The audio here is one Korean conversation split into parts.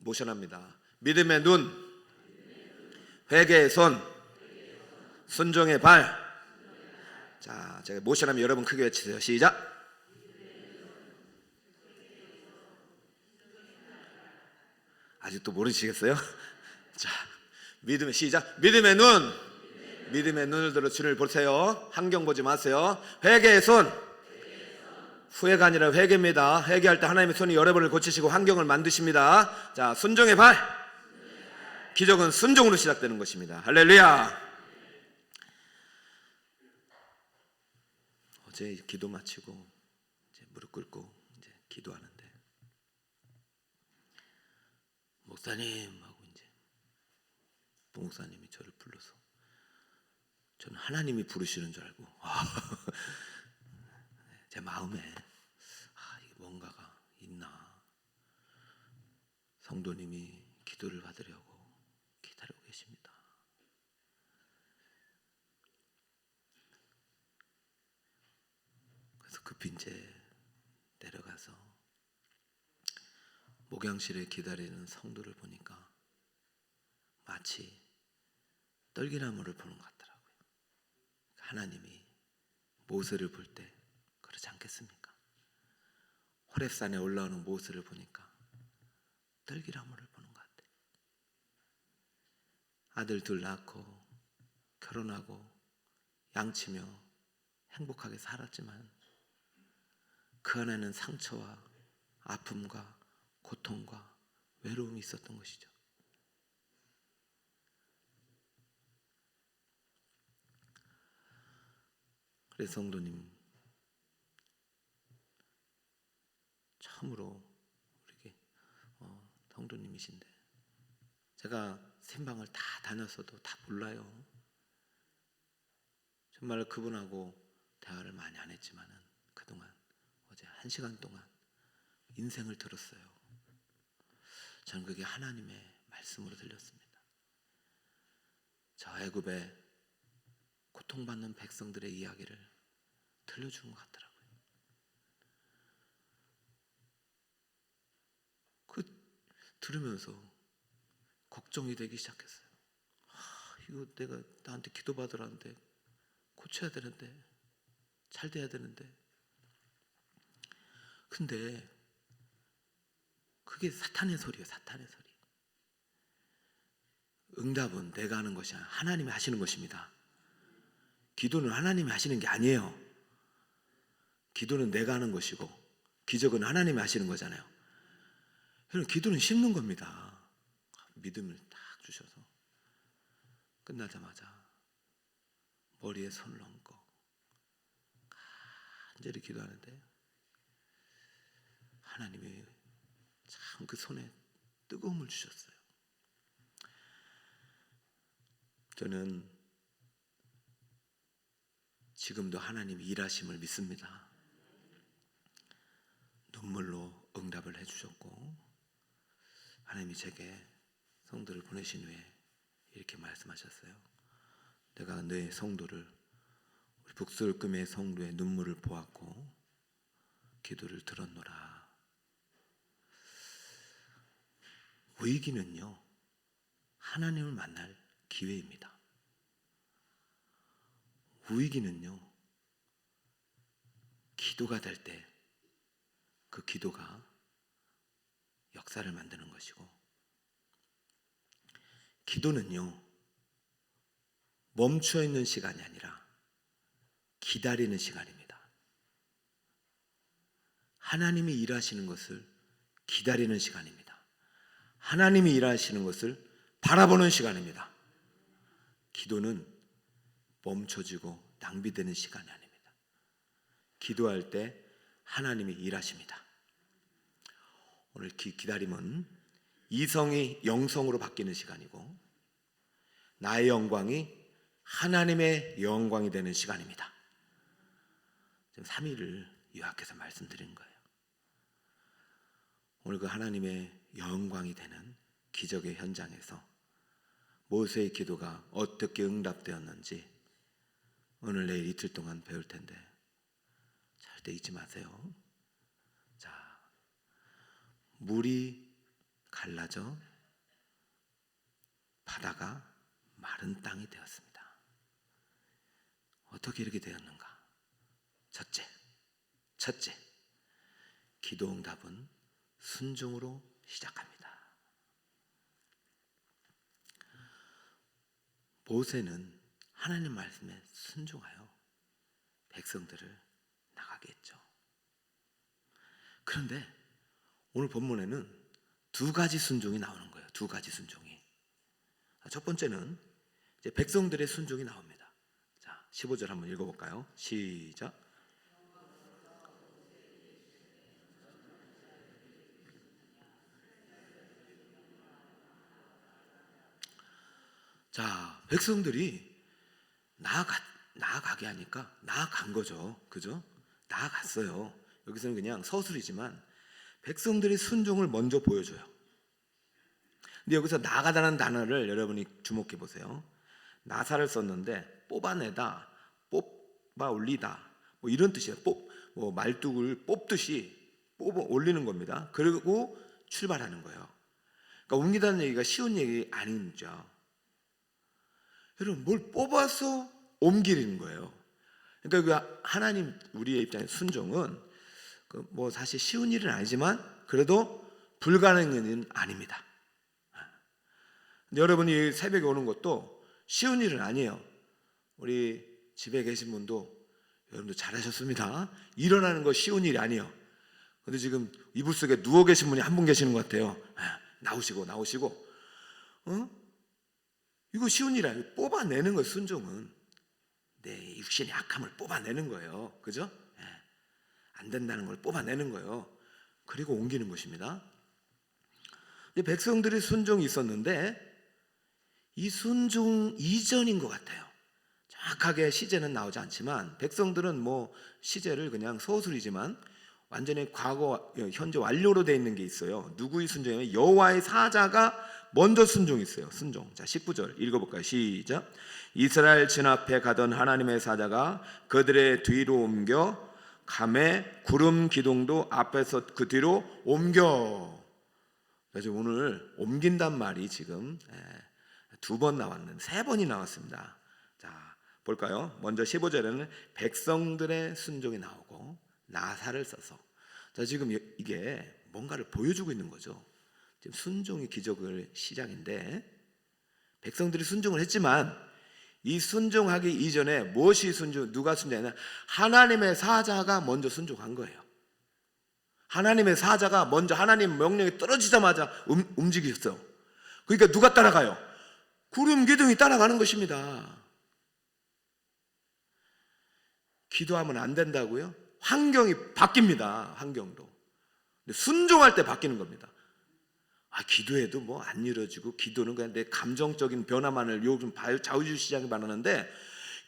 모션합니다. 믿음의 눈, 회개의 손, 순종의 발. 자, 제가 모션하면 여러분 크게 외치세요. 시작. 아직도 모르시겠어요? 자, 믿음의 시작. 믿음의 눈, 믿음의 눈을 들어 주를 보세요. 환경 보지 마세요. 회개의 손, 후회가 아니라 회개입니다. 회개할 때 하나님의 손이 여러분을 고치시고 환경을 만드십니다. 자, 순종의 발. 기적은 순종으로 시작되는 것입니다. 할렐루야. 어제 기도 마치고 이제 무릎 꿇고 이제 기도하는데 목사님 하고 이제 부목사님이 저를 불러서 저는 하나님이 부르시는 줄 알고 제 마음에 이게 뭔가가 있나. 성도님이 기도를 받으려고 기다리고 계십니다. 그래서 급히 이제 내려가서 목양실에 기다리는 성도를 보니까 마치 떨기나무를 보는 것 같더라고요. 하나님이 모세를 볼 때 그렇지 않겠습니까? 호렙산에 올라오는 모세를 보니까 떨기나무를 보는 것 같아요. 아들 둘 낳고 결혼하고 양치며 행복하게 살았지만 그 안에는 상처와 아픔과 고통과 외로움이 있었던 것이죠. 그래서 성도님, 처음으로 우리 성도님이신데 제가 생방을 다 다녔어도 다 몰라요. 정말 그분하고 대화를 많이 안 했지만은 그동안 어제 1시간 동안 인생을 들었어요. 저는 그게 하나님의 말씀으로 들렸습니다. 저 애굽의 고통받는 백성들의 이야기를 들려주는 것 같더라고요. 들으면서 걱정이 되기 시작했어요. 이거 내가 나한테 기도받으라는데 고쳐야 되는데 잘 돼야 되는데 근데 그게 사탄의 소리예요. 사탄의 소리. 응답은 내가 하는 것이 아니라 하나님이 하시는 것입니다. 기도는 하나님이 하시는 게 아니에요. 기도는 내가 하는 것이고 기적은 하나님이 하시는 거잖아요. 그럼 기도는 심는 겁니다. 믿음을 딱 주셔서 끝나자마자 머리에 손을 얹고 간절히 기도하는데 하나님이 참 그 손에 뜨거움을 주셨어요. 저는 지금도 하나님이 일하심을 믿습니다. 눈물로 응답을 해주셨고 하나님이 제게 성도를 보내신 후에 이렇게 말씀하셨어요. 내가 내 성도를 우리 북설금의 성도의 눈물을 보았고 기도를 들었노라. 위기는요 하나님을 만날 기회입니다. 위기는요 기도가 될 때 그 기도가 역사를 만드는 것이고 기도는요 멈춰 있는 시간이 아니라 기다리는 시간입니다. 하나님이 일하시는 것을 기다리는 시간입니다. 하나님이 일하시는 것을 바라보는 시간입니다. 기도는 멈춰지고 낭비되는 시간이 아닙니다. 기도할 때 하나님이 일하십니다. 오늘 기다림은 이성이 영성으로 바뀌는 시간이고 나의 영광이 하나님의 영광이 되는 시간입니다. 지금 3일을 요약해서 말씀드린 거예요. 오늘 그 하나님의 영광이 되는 기적의 현장에서 모세의 기도가 어떻게 응답되었는지 오늘 내일 이틀 동안 배울 텐데 절대 잊지 마세요. 자, 물이 갈라져 바다가 마른 땅이 되었습니다. 어떻게 이렇게 되었는가? 첫째, 기도응답은 순종으로 시작합니다. 모세는 하나님 말씀에 순종하여 백성들을 나가게 했죠. 그런데 오늘 본문에는 두 가지 순종이 나오는 거예요. 두 가지 순종이. 첫 번째는 이제 백성들의 순종이 나옵니다. 자, 15절 한번 읽어볼까요? 시작. 자, 백성들이 나아가게 하니까 나아간 거죠. 그죠? 나아갔어요. 여기서는 그냥 서술이지만 백성들이 순종을 먼저 보여줘요. 근데 여기서 나아가다는 단어를 여러분이 주목해 보세요. 나사를 썼는데 뽑아내다, 뽑아 올리다, 뭐 이런 뜻이에요. 뭐 말뚝을 뽑듯이 뽑아 올리는 겁니다. 그리고 출발하는 거예요. 그러니까 옮기다는 얘기가 쉬운 얘기 아니죠. 여러분, 뭘 뽑아서 옮기는 거예요. 그러니까 그 하나님 우리의 입장에 순종은 뭐 사실 쉬운 일은 아니지만 그래도 불가능한 일은 아닙니다. 근데 여러분이 새벽에 오는 것도 쉬운 일은 아니에요. 우리 집에 계신 분도 여러분도 잘하셨습니다. 일어나는 거 쉬운 일이 아니에요. 근데 지금 이불 속에 누워 계신 분이 한 분 계시는 것 같아요. 나오시고 이거 쉬운 일이 아니에요. 뽑아내는 거예요. 순종은 내 육신의 약함을 뽑아내는 거예요. 그죠? 안 된다는 걸 뽑아내는 거예요. 그리고 옮기는 것입니다. 백성들이 순종이 있었는데 이 순종 이전인 것 같아요. 정확하게 시제는 나오지 않지만 백성들은 뭐 시제를 그냥 서술이지만 완전히 과거 현재 완료로 되어 있는 게 있어요. 누구의 순종이냐면 여호와의 사자가 먼저 순종했어요. 순종. 자, 19절 읽어볼까요? 시작. 이스라엘 진 앞에 가던 하나님의 사자가 그들의 뒤로 옮겨 감에 구름 기둥도 앞에서 그 뒤로 옮겨. 그래서 오늘 옮긴단 말이 지금 두 번 나왔는데 세 번이 나왔습니다. 자, 볼까요? 먼저 15절에는 백성들의 순종이 나오고 나사를 써서, 자, 지금 이게 뭔가를 보여주고 있는 거죠. 지금 순종의 기적을 시작인데 백성들이 순종을 했지만 이 순종하기 이전에 무엇이 누가 순종했냐? 하나님의 사자가 먼저 순종한 거예요. 하나님의 사자가 먼저 하나님 명령이 떨어지자마자 움직이셨어요. 그러니까 누가 따라가요? 구름 기둥이 따라가는 것입니다. 기도하면 안 된다고요? 환경이 바뀝니다. 환경도. 근데 순종할 때 바뀌는 겁니다. 기도해도 뭐 안 이루어지고 기도는 그냥 내 감정적인 변화만을 요즘 좌우지우시장이 많았는데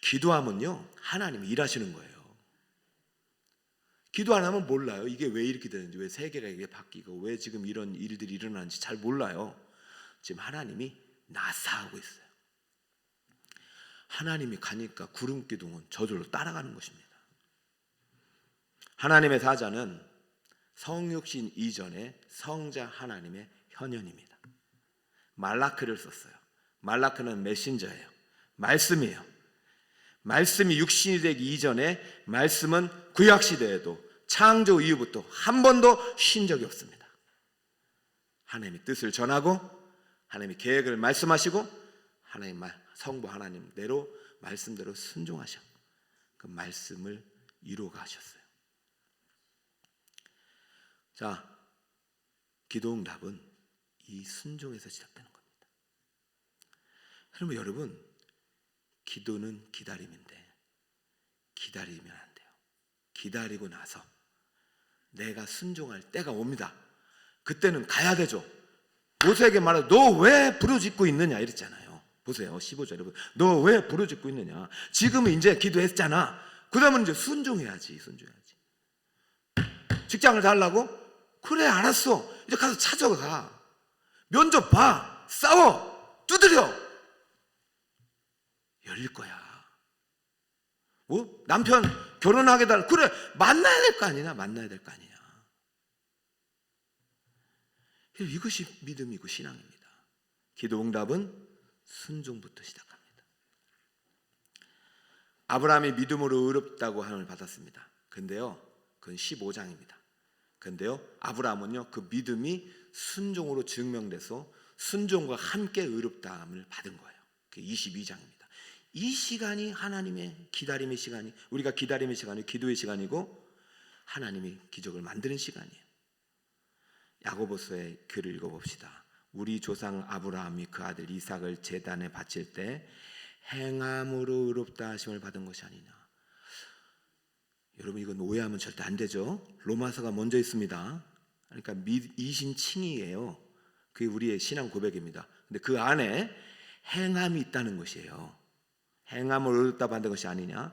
기도하면요 하나님이 일하시는 거예요. 기도 안 하면 몰라요. 이게 왜 이렇게 되는지, 왜 세계가 이게 바뀌고 왜 지금 이런 일들이 일어나는지 잘 몰라요. 지금 하나님이 나사하고 있어요. 하나님이 가니까 구름 기둥은 저절로 따라가는 것입니다. 하나님의 사자는 성육신 이전에 성자 하나님의 현현입니다. 말라크를 썼어요. 말라크는 메신저예요. 말씀이에요. 말씀이 육신이 되기 이전에 말씀은 구약시대에도 창조 이후부터 한 번도 쉰 적이 없습니다. 하나님의 뜻을 전하고 하나님의 계획을 말씀하시고 하나님 성부 하나님대로 말씀대로 순종하셔 그 말씀을 이루어 가셨어요. 자, 기도응답은 이 순종에서 시작되는 겁니다. 그러면 여러분, 기도는 기다림인데 기다리면 안 돼요. 기다리고 나서 내가 순종할 때가 옵니다. 그때는 가야 되죠. 모세에게 말해, 너 왜 부르짖고 있느냐 이랬잖아요. 보세요, 15절에 너 왜 부르짖고 있느냐. 지금은 이제 기도했잖아. 그 다음은 이제 순종해야지. 직장을 달라고? 그래, 알았어. 이제 가서 찾아가. 면접 봐. 싸워. 두드려. 열릴 거야. 뭐? 남편 결혼하게 달라. 그래, 만나야 될 거 아니냐. 이것이 믿음이고 신앙입니다. 기도 응답은 순종부터 시작합니다. 아브라함이 믿음으로 의롭다고 하심을 받았습니다. 근데요, 그건 15장입니다. 근데요, 아브라함은요, 그 믿음이 순종으로 증명돼서 순종과 함께 의롭다함을 받은 거예요. 그게 22장입니다. 이 시간이 하나님의 기다림의 시간이, 우리가 기다림의 시간이 기도의 시간이고 하나님이 기적을 만드는 시간이에요. 야고보서의 글을 읽어봅시다. 우리 조상 아브라함이 그 아들 이삭을 제단에 바칠 때 행함으로 의롭다 하심을 받은 것이 아니냐. 여러분, 이건 오해하면 절대 안 되죠. 로마서가 먼저 있습니다. 그러니까 이신칭의예요. 그게 우리의 신앙 고백입니다. 근데 그 안에 행함이 있다는 것이에요. 행함을 의롭다 받은 것이 아니냐.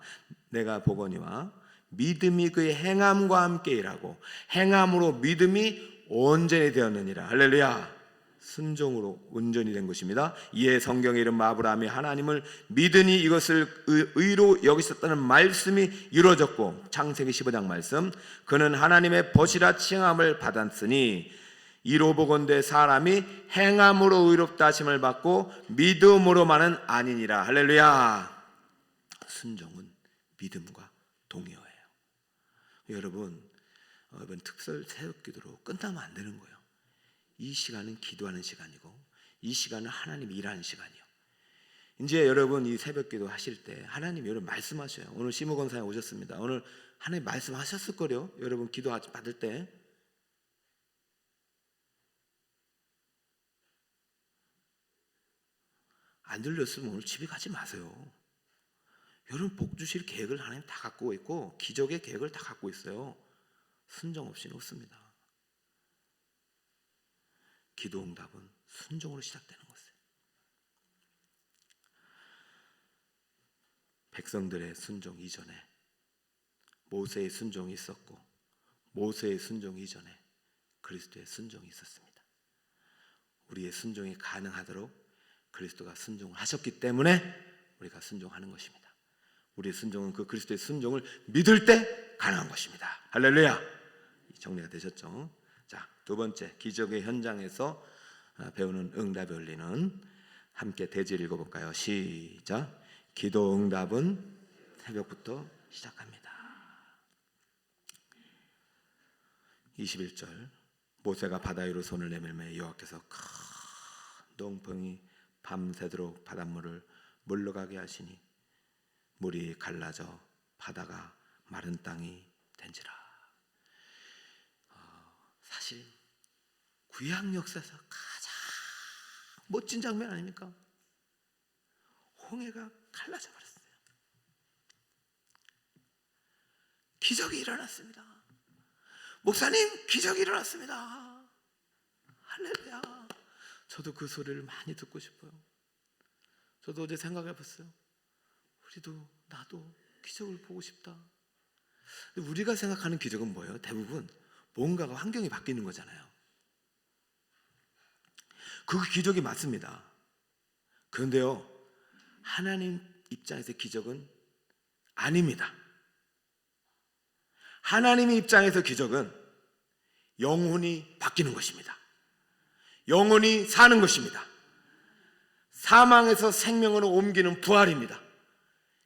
내가 보거니와 믿음이 그의 행함과 함께 일하고 행함으로 믿음이 온전히 되었느니라. 할렐루야. 순종으로 온전히 된 것입니다. 이에 성경에 이른 아브라함이 하나님을 믿으니 이것을 의로 여기셨다는 말씀이 이루어졌고, 창세기 15장 말씀, 그는 하나님의 벗이라 칭함을 받았으니 이로 보건대 사람이 행함으로 의롭다 하심을 받고 믿음으로만은 아니니라. 할렐루야. 순종은 믿음과 동의어예요. 여러분, 이번 특설 새벽기도로 끝나면 안 되는 거예요. 이 시간은 기도하는 시간이고 이 시간은 하나님이 일하는 시간이에요. 이제 여러분 이 새벽기도 하실 때 하나님 여러분 말씀하셔요. 오늘 시모 권사님 오셨습니다. 오늘 하나님 말씀하셨을 거요. 여러분 기도 받을 때 안 들렸으면 오늘 집에 가지 마세요. 여러분 복 주실 계획을 하나님 다 갖고 있고 기적의 계획을 다 갖고 있어요. 순종 없이는 없습니다. 기도 응답은 순종으로 시작되는 것이에요. 백성들의 순종 이전에 모세의 순종이 있었고, 모세의 순종 이전에 그리스도의 순종이 있었습니다. 우리의 순종이 가능하도록 그리스도가 순종을 하셨기 때문에 우리가 순종하는 것입니다. 우리의 순종은 그 그리스도의 순종을 믿을 때 가능한 것입니다. 할렐루야. 정리가 되셨죠? 자, 두 번째, 기적의 현장에서 배우는 응답이 올리는 함께 대지를 읽어볼까요? 시작. 기도 응답은 새벽부터 시작합니다. 21절, 모세가 바다 위로 손을 내밀매 여호와께서 큰 동풍이 밤새도록 바닷물을 물러가게 하시니 물이 갈라져 바다가 마른 땅이 된지라. 사실 구약 역사에서 가장 멋진 장면 아닙니까? 홍해가 갈라져 버렸어요. 기적이 일어났습니다. 목사님, 기적이 일어났습니다. 할렐루야. 저도 그 소리를 많이 듣고 싶어요. 저도 어제 생각해 봤어요. 우리도 나도 기적을 보고 싶다. 우리가 생각하는 기적은 뭐예요? 대부분 뭔가가 환경이 바뀌는 거잖아요. 그 기적이 맞습니다. 그런데요, 하나님 입장에서 기적은 아닙니다. 하나님의 입장에서 기적은 영혼이 바뀌는 것입니다. 영혼이 사는 것입니다. 사망에서 생명으로 옮기는 부활입니다.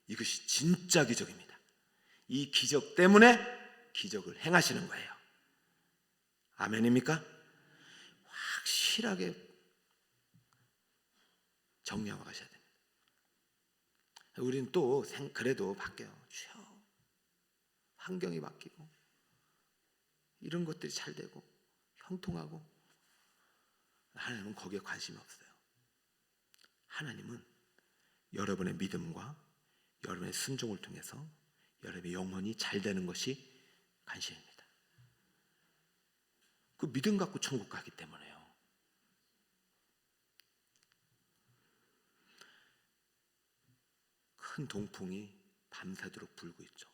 이것이 진짜 기적입니다. 이 기적 때문에 기적을 행하시는 거예요. 아멘입니까? 확실하게 정리하고 가셔야 됩니다. 우리는 또 그래도 바뀌어요. 환경이 바뀌고 이런 것들이 잘 되고 형통하고, 하나님은 거기에 관심이 없어요. 하나님은 여러분의 믿음과 여러분의 순종을 통해서 여러분의 영혼이 잘 되는 것이 관심입니다. 그 믿음 갖고 천국 가기 때문에요. 큰 동풍이 밤새도록 불고 있죠.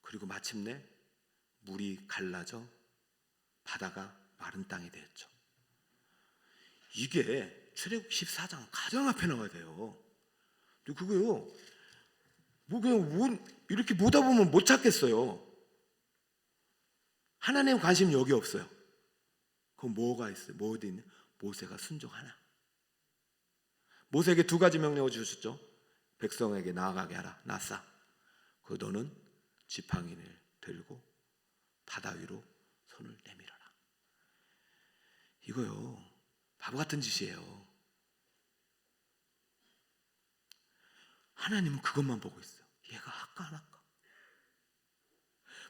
그리고 마침내 물이 갈라져 바다가 마른 땅이 되었죠. 이게 출애굽 14장 가장 앞에 나와야 돼요. 근데 그거요, 뭐 그냥 이렇게 보다 보면 못 찾겠어요. 하나님 관심 여기 없어요. 그럼 뭐가 있어요? 뭐 어디 있냐? 모세가 순종하나. 모세에게 두 가지 명령을 주셨죠. 백성에게 나아가게 하라. 나싸. 그 너는 지팡이를 들고 바다 위로 손을 내밀어라. 이거요, 바보 같은 짓이에요. 하나님은 그것만 보고 있어요. 얘가 할까 안 할까?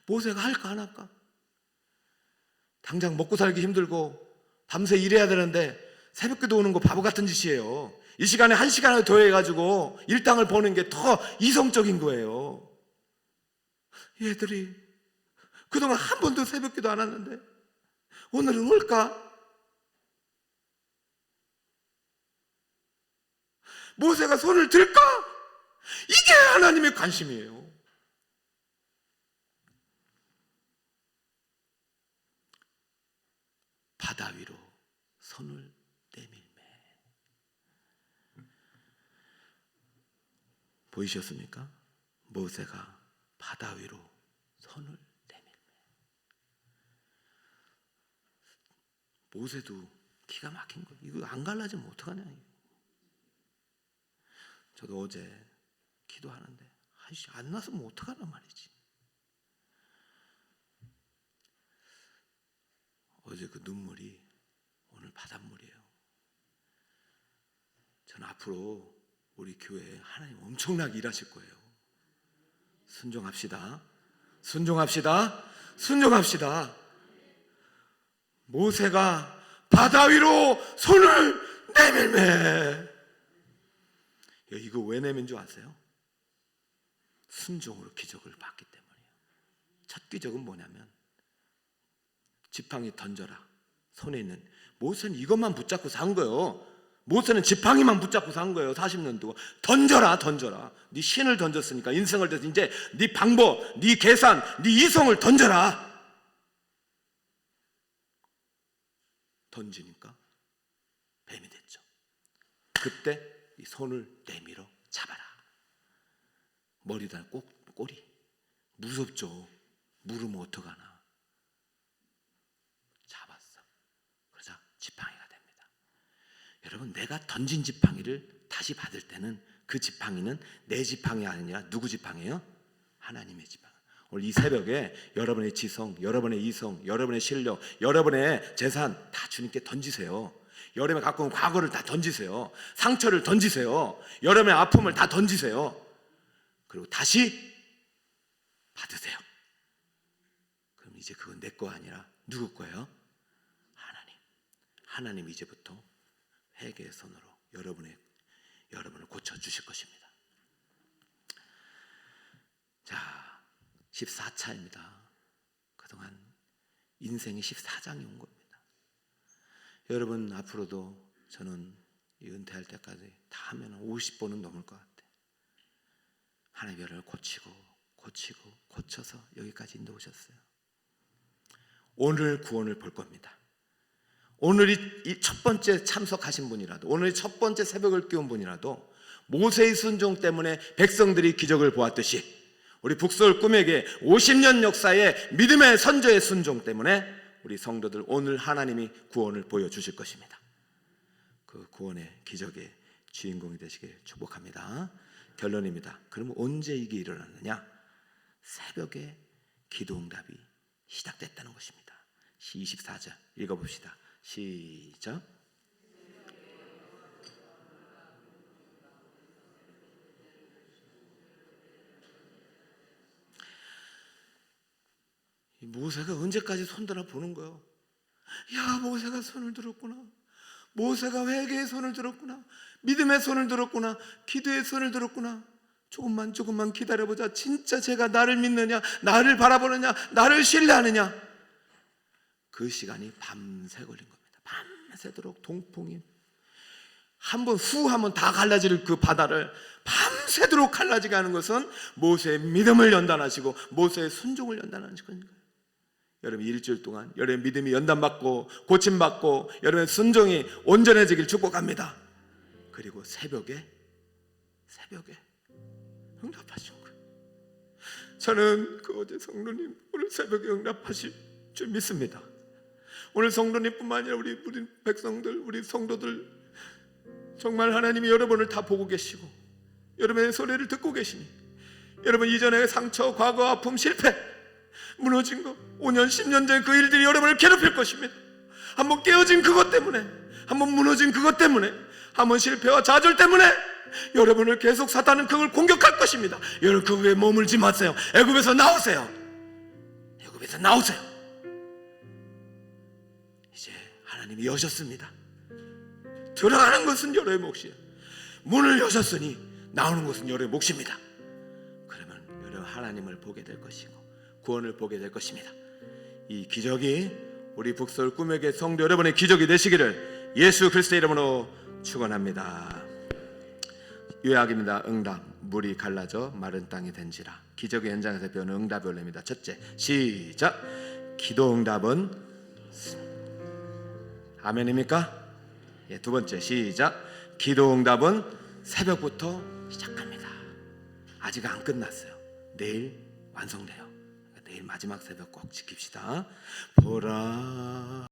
모세가 할까 안 할까? 당장 먹고 살기 힘들고 밤새 일해야 되는데 새벽기도 오는 거 바보 같은 짓이에요. 이 시간에 1시간을 더 해가지고 일당을 버는 게 더 이성적인 거예요. 얘들이 그동안 한 번도 새벽기도 안 왔는데 오늘은 올까? 모세가 손을 들까? 이게 하나님의 관심이에요. 바다 위로 손을 내밀매. 보이셨습니까? 모세가 바다 위로 손을 내밀매. 모세도 기가 막힌 거예요. 이거 안 갈라지면 어떡하냐. 저도 어제 기도하는데 안 났으면 어떡하란 말이지. 어제 그 눈물이 오늘 바닷물이에요. 저는 앞으로 우리 교회에 하나님 엄청나게 일하실 거예요. 순종합시다. 순종합시다. 순종합시다. 모세가 바다 위로 손을 내밀매. 이거 왜 내민 줄 아세요? 순종으로 기적을 받기 때문이에요. 첫 기적은 뭐냐면 지팡이 던져라. 손에 있는, 모세는 이것만 붙잡고 산 거예요. 모세는 지팡이만 붙잡고 산 거예요. 40년 동안. 던져라, 던져라. 네 신을 던졌으니까, 인생을 던졌으니까 이제 네 방법, 네 계산, 네 이성을 던져라. 던지니까 뱀이 됐죠. 그때 이 손을 내밀어 잡아라. 머리다 꼬리. 무섭죠. 물으면 어떡하나. 잡았어. 그러자 지팡이가 됩니다. 여러분, 내가 던진 지팡이를 다시 받을 때는 그 지팡이는 내 지팡이 아니라 누구 지팡이에요? 하나님의 지팡이. 오늘 이 새벽에 여러분의 지성, 여러분의 이성, 여러분의 실력, 여러분의 재산 다 주님께 던지세요. 여러분이 갖고 온 과거를 다 던지세요. 상처를 던지세요. 여러분의 아픔을 다 던지세요. 그리고 다시 받으세요. 그럼 이제 그건 내 거 아니라 누구 거예요? 하나님. 하나님 이제부터 회개의 손으로 여러분을 고쳐주실 것입니다. 자, 14차입니다. 그동안 인생이 14장이 온 겁니다. 여러분, 앞으로도 저는 은퇴할 때까지 다 하면 50번은 넘을 것 같아요. 하나님 여러분을 고쳐서 여기까지 인도 오셨어요. 오늘 구원을 볼 겁니다. 오늘 이 첫 번째 참석하신 분이라도, 오늘 첫 번째 새벽을 깨운 분이라도 모세의 순종 때문에 백성들이 기적을 보았듯이 우리 북서울 꿈에게 50년 역사의 믿음의 선조의 순종 때문에 우리 성도들 오늘 하나님이 구원을 보여주실 것입니다. 그 구원의 기적의 주인공이 되시길 축복합니다. 결론입니다. 그러면 언제 이게 일어났느냐? 새벽에 기도응답이 시작됐다는 것입니다. 24절 읽어봅시다. 시작. 모세가 언제까지 손들어 보는 거예요? 야, 모세가 손을 들었구나. 모세가 회개의 손을 들었구나. 믿음의 손을 들었구나. 기도의 손을 들었구나. 조금만 기다려보자. 진짜 제가 나를 믿느냐, 나를 바라보느냐, 나를 신뢰하느냐. 그 시간이 밤새 걸린 겁니다. 밤새도록 동풍이 한번 후 하면 다 갈라질 그 바다를 밤새도록 갈라지게 하는 것은 모세의 믿음을 연단하시고 모세의 순종을 연단하시는 거예요. 여러분, 일주일 동안 여러분의 믿음이 연단받고 고침받고 여러분의 순종이 온전해지길 축복합니다. 그리고 새벽에 응답하신 거예요. 저는 그 어제 성도님 오늘 새벽에 응답하실 줄 믿습니다. 오늘 성도님뿐만 아니라 우리 백성들, 우리 성도들, 정말 하나님이 여러분을 다 보고 계시고 여러분의 소리를 듣고 계시니 여러분 이전의 상처, 과거, 아픔, 실패, 무너진 거 5년, 10년 전 그 일들이 여러분을 괴롭힐 것입니다. 한번 깨어진 그것 때문에, 한번 무너진 그것 때문에, 한번 실패와 좌절 때문에 여러분을 계속 사탄은 그걸 공격할 것입니다. 여러분 그거에 머물지 마세요. 애굽에서 나오세요. 애굽에서 나오세요. 이제 하나님이 여셨습니다. 들어가는 것은 여러의 몫이에요. 문을 여셨으니 나오는 것은 여러의 몫입니다. 그러면 여러분 하나님을 보게 될 것이고 구원을 보게 될 것입니다. 이 기적이 우리 북서울 꿈에게 성도 여러분의 기적이 되시기를 예수 그리스도의 이름으로 축원합니다. 요약입니다. 응답. 물이 갈라져 마른 땅이 된지라. 기적의 현장에서 배우는 응답의 원리입니다. 첫째, 시작. 기도 응답은 아멘입니까? 예, 두 번째, 시작. 기도 응답은 새벽부터 시작합니다. 아직 안 끝났어요. 내일 완성돼요. 내일 마지막 새벽 꼭 지킵시다. 보라